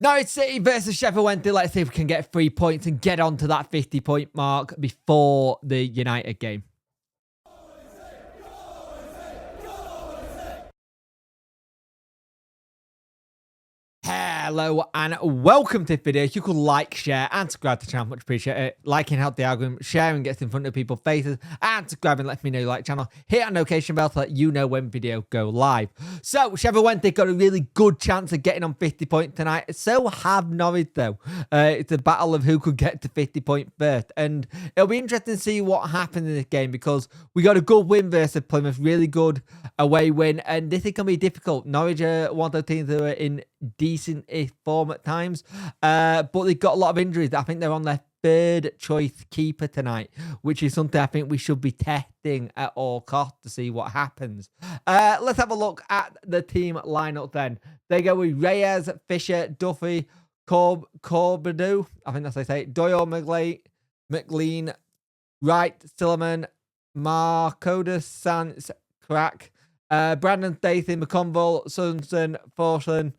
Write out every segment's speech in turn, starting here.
Norwich City versus Sheffield Wednesday. Let's see if we can get 3 points and get on to that 50-point mark before the United game. Hello and welcome to this video. If you could like, share and subscribe to the channel, much appreciate it. Liking helps the algorithm, sharing gets in front of people's faces, and subscribing lets me know you like the channel. Hit that notification bell to let you know when video go live. So Sheffield Wednesday got a really good chance of getting on 50 points tonight. So have Norwich though. It's a battle of who could get to 50 points first, and it'll be interesting to see what happens in this game because we got a good win versus Plymouth, really good away win, and this is gonna be difficult. Norwich are one of the teams that are in decent form at times, but they've got a lot of injuries. I think they're on their third choice keeper tonight, which is something I think we should be testing at all costs to see what happens. Let's have a look at the team lineup then. They go with Reyes, Fisher, Duffy, Corbedu, I think that's how they say it, Doyle, McLean, Wright, Silliman, Marcoda, Sanz, Crack, Brandon Stacy, McConville, Sunson, Forson,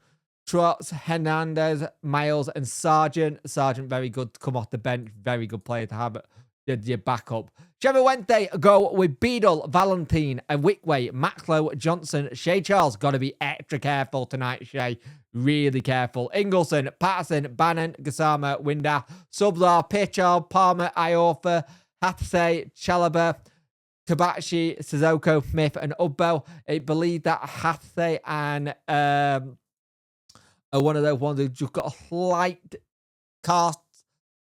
Trotz, Hernandez, Miles, and Sargent. Sargent, very good to come off the bench. Very good player to have your backup. Sheffield Wednesday go with Beadle, Valentine, and Wickway, Maxlow, Johnson, Shea Charles. Got to be extra careful tonight, Shea. Really careful. Ingleson, Patterson, Bannon, Gassama, Winder, Sublar, Pitchard, Palmer, Iorfa, Hatase, Chalaba, Tabachi, Sissoko, Smith, and Ubbo. I believe that Hatase and one of those ones who've just got a slight cast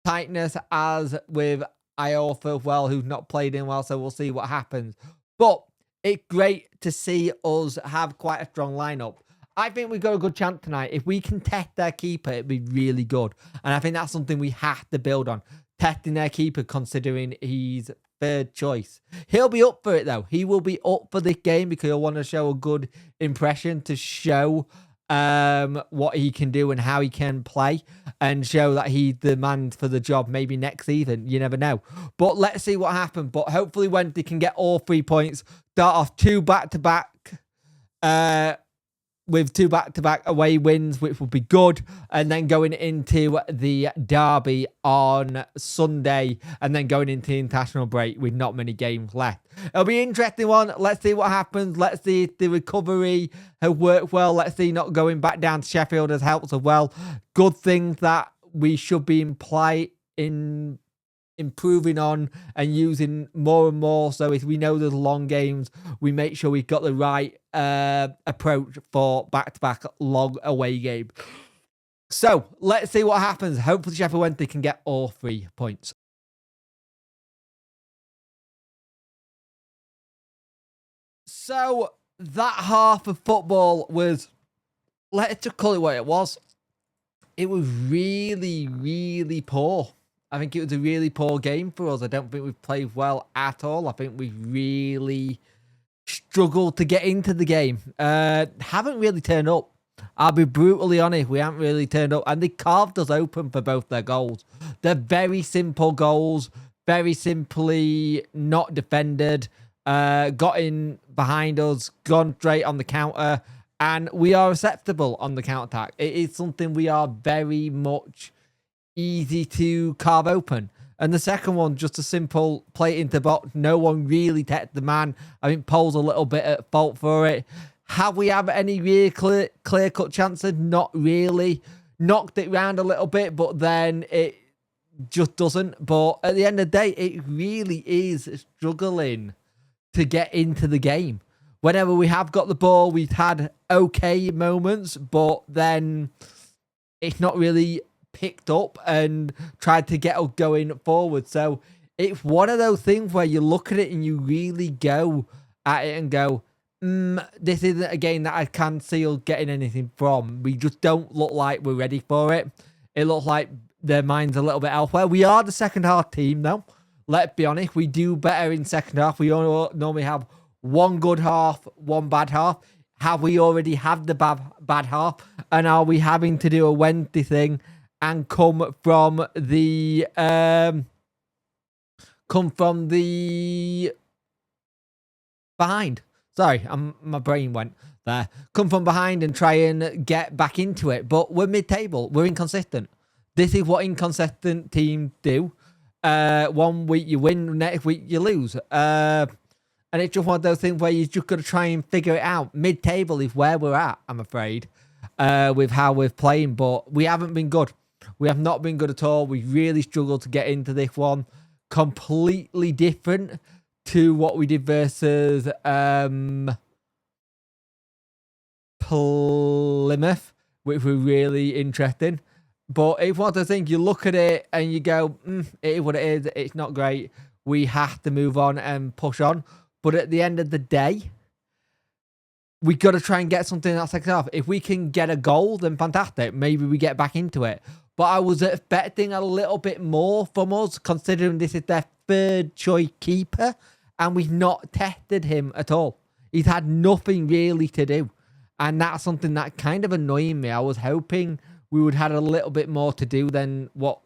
tightness, as with Iorfa, well, who's not played in well, so we'll see what happens. But it's great to see us have quite a strong lineup. I think we've got a good chance tonight. If we can test their keeper, it'd be really good. And I think that's something we have to build on. Testing their keeper, considering he's third choice. He'll be up for it, though. He will be up for this game because he'll want to show a good impression to show what he can do and how he can play and show that he's the man for the job maybe next season. You never know. But let's see what happens. But hopefully Wednesday can get all 3 points, start off two back-to-back with two back-to-back away wins, which would be good, and then going into the derby on Sunday, and then going into the international break with not many games left. It'll be an interesting one. Let's see what happens. Let's see if the recovery has worked well. Let's see not going back down to Sheffield has helped as well. Good things that we should be improving on and using more and more. So if we know there's long games, we make sure we've got the right approach for back-to-back long away games. So let's see what happens. Hopefully Sheffield Wednesday can get all 3 points. So that half of football was, let's just call it what it was. It was really, really poor. I think it was a really poor game for us. I don't think we've played well at all. I think we've really struggled to get into the game. Haven't really turned up. I'll be brutally honest. We haven't really turned up. And they carved us open for both their goals. They're very simple goals. Very simply not defended. Got in behind us. Gone straight on the counter. And we are acceptable on the counter-attack. It is something we are very much easy to carve open. And the second one, just a simple play into box. No one really tested the man. I think Paul's a little bit at fault for it. Have we had any really clear-cut chances? Not really. Knocked it round a little bit, but then it just doesn't. But at the end of the day, it really is struggling to get into the game. Whenever we have got the ball, we've had okay moments, but then it's not really picked up and tried to get us going forward. So it's one of those things where you look at it and you really go at it and go, this isn't a game that I can see us getting anything from. We just don't look like we're ready for it. It looks like their mind's a little bit elsewhere. We are the second half team though. Let's be honest, we do better in second half. We normally have one good half, one bad half. Have we already had the bad half? And are we having to do a Wednesday thing and come from the behind? Sorry, my brain went. there. Come from behind and try and get back into it. But we're mid-table. We're inconsistent. This is what inconsistent teams do. 1 week you win, next week you lose. And it's just one of those things where you just got to try and figure it out. Mid-table is where we're at, I'm afraid, with how we're playing. But we haven't been good. We have not been good at all. We really struggled to get into this one. Completely different to what we did versus Plymouth, which were really interesting. But it's one of those things, you look at it and you go, it is what it is. It's not great. We have to move on and push on. But at the end of the day, we got to try and get something that's second half. If we can get a goal, then fantastic. Maybe we get back into it. But I was expecting a little bit more from us, considering this is their third choice keeper. And we've not tested him at all. He's had nothing really to do. And that's something that kind of annoyed me. I was hoping we would have a little bit more to do than what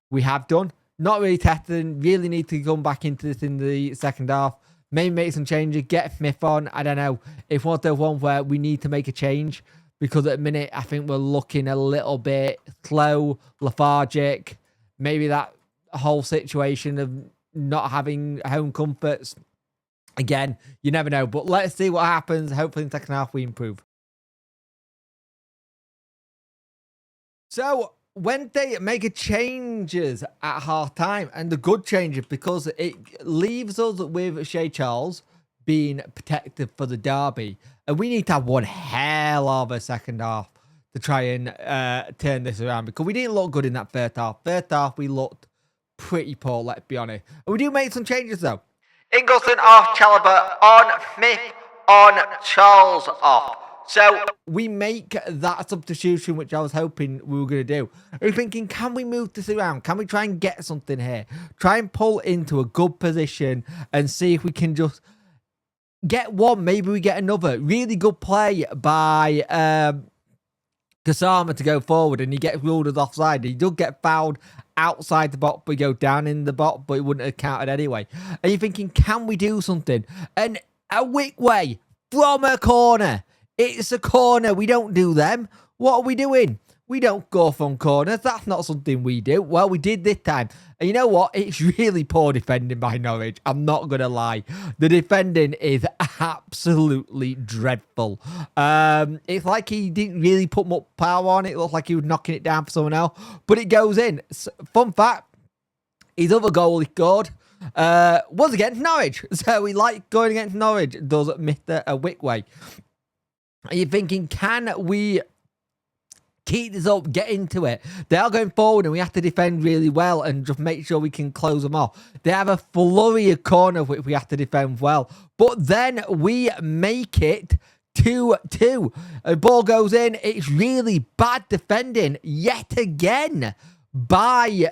we have done. Not really testing. Really need to come back into this in the second half. Maybe make some changes. Get Smith on. I don't know. It's one of those ones where we need to make a change. Because at the minute, I think we're looking a little bit slow, lethargic. Maybe that whole situation of not having home comforts. Again, you never know. But let's see what happens. Hopefully in the second half we improve. So when they make a changes at half time, and the good changes, because it leaves us with Shea Charles being protected for the derby. And we need to have one hell of a second half to try and turn this around, because we didn't look good in that first half. First half, we looked pretty poor, let's be honest. And we do make some changes, though. Ingleson off, Chalobah on, Smith on, Charles off. So we make that substitution, which I was hoping we were going to do. I was thinking, can we move this around? Can we try and get something here? Try and pull into a good position and see if we can just get one. Maybe we get another. Really good play by Kasama to go forward, and he gets ruled as offside. He does get fouled outside the box, but go down in the box, but it wouldn't have counted anyway. And you're thinking, can we do something? And a wick way from a corner. It's a corner. We don't do them. What are we doing? We don't go from corners. That's not something we do. Well, we did this time. And you know what? It's really poor defending by Norwich. I'm not going to lie. The defending is absolutely dreadful. It's like he didn't really put much power on it. It looked like he was knocking it down for someone else. But it goes in. Fun fact, his other goal he scored was against Norwich. So we like going against Norwich, does Mr. Wickway. Are you thinking, can we keep this up, get into it? They are going forward and we have to defend really well and just make sure we can close them off. They have a flurry of corners which we have to defend well. But then we make it 2-2. The ball goes in. It's really bad defending yet again by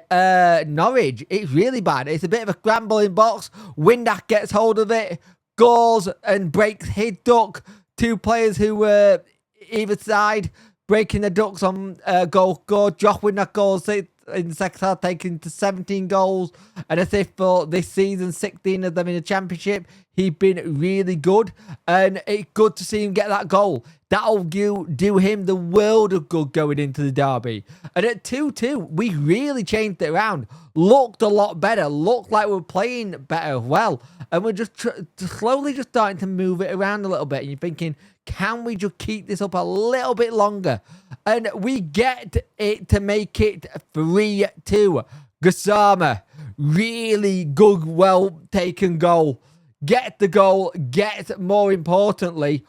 Norwich. It's really bad. It's a bit of a scrambling box. Windack gets hold of it, goes and breaks his duck. Two players who were either side breaking the ducks on goal scored. Josh Windack goals in the second half, taking to 17 goals. And as if for this season, 16 of them in the championship. He's been really good. And it's good to see him get that goal. That'll do him the world of good going into the derby. And at 2-2, we really changed it around. Looked a lot better. Looked like we're playing better as well. And we're just slowly just starting to move it around a little bit. And you're thinking, can we just keep this up a little bit longer? And we get it to make it 3-2. Gasama, really good, well-taken goal. Get the goal. Get, more importantly,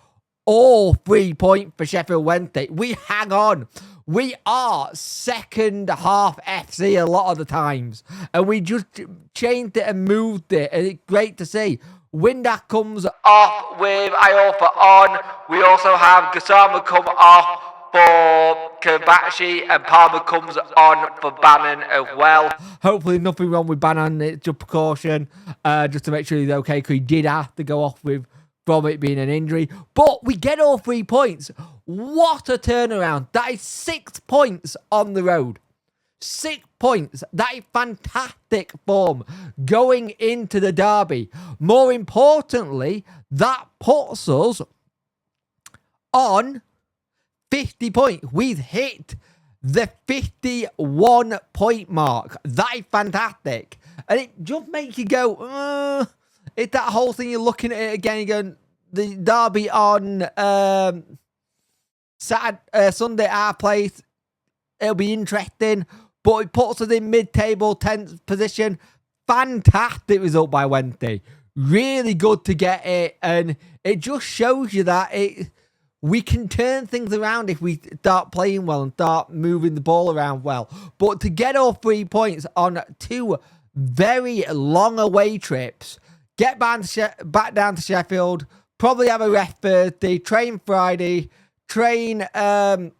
all 3 points for Sheffield Wednesday. We hang on. We are second half FC a lot of the times. And we just changed it and moved it. And it's great to see. Windack comes off with Iorfa on. We also have Gasama come off for Kabachi, and Palmer comes on for Bannon as well. Hopefully nothing wrong with Bannon. It's just precaution, just to make sure he's okay, because he did have to go off from it being an injury. But we get all 3 points. What a turnaround. That is 6 points on the road. 6 points. That is fantastic form going into the derby. More importantly, that puts us on 50 points. We've hit the 51 point mark. That is fantastic. And it just makes you go, it's that whole thing. You're looking at it again, you're going, the derby on Sunday at our place, it'll be interesting, but it puts us in mid-table 10th position. Fantastic result by Wednesday. Really good to get it, and it just shows you that we can turn things around if we start playing well and start moving the ball around well. But to get all 3 points on 2 very long away trips, get back down to Sheffield, probably have a rest Thursday, train Friday, have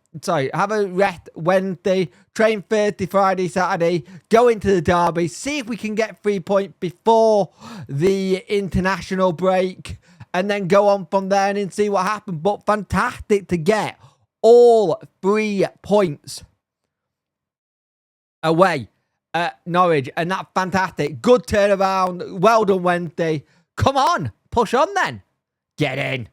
a rest Wednesday, train Thursday, Friday, Saturday, go into the derby, see if we can get 3 points before the international break, and then go on from there and see what happens. But fantastic to get all 3 points away at Norwich, and that's fantastic. Good turnaround. Well done, Wednesday. Come on, push on then. Get in.